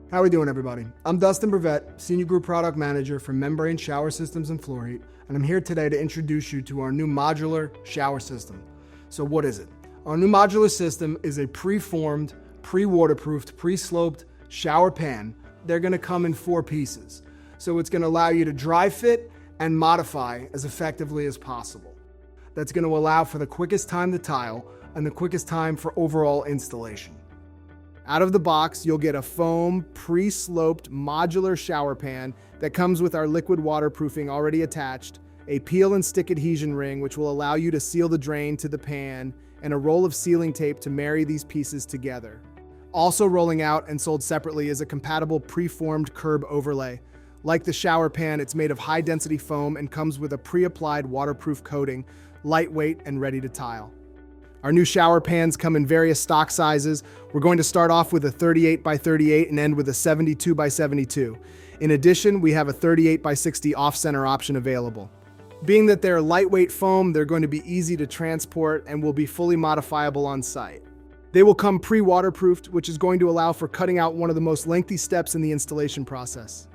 How are we doing, everybody? I'm Dustin Prevete, Senior Group Product Manager for Membrane Shower Systems and Floor Heat, and I'm here today to introduce you to our new modular shower system. So what is it? Our new modular system is a preformed, pre-waterproofed, pre-sloped shower pan. They're going to come in 4 pieces. So it's going to allow you to dry fit and modify as effectively as possible. That's going to allow for the quickest time to tile and the quickest time for overall installation. Out of the box, you'll get a foam, pre-sloped modular shower pan that comes with our liquid waterproofing already attached, a peel and stick adhesion ring which will allow you to seal the drain to the pan, and a roll of sealing tape to marry these pieces together. Also rolling out and sold separately is a compatible preformed curb overlay. Like the shower pan, it's made of high-density foam and comes with a pre-applied waterproof coating, lightweight and ready to tile. Our new shower pans come in various stock sizes. We're going to start off with a 38 by 38 and end with a 72 by 72. In addition, we have a 38 by 60 off-center option available. Being that they're lightweight foam, they're going to be easy to transport and will be fully modifiable on site. They will come pre-waterproofed, which is going to allow for cutting out one of the most lengthy steps in the installation process.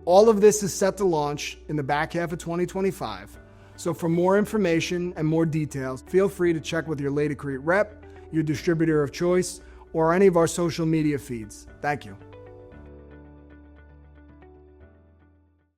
All of this is set to launch in the back half of 2025. So for more information and more details, feel free to check with your LATICRETE rep, your distributor of choice, or any of our social media feeds. Thank you.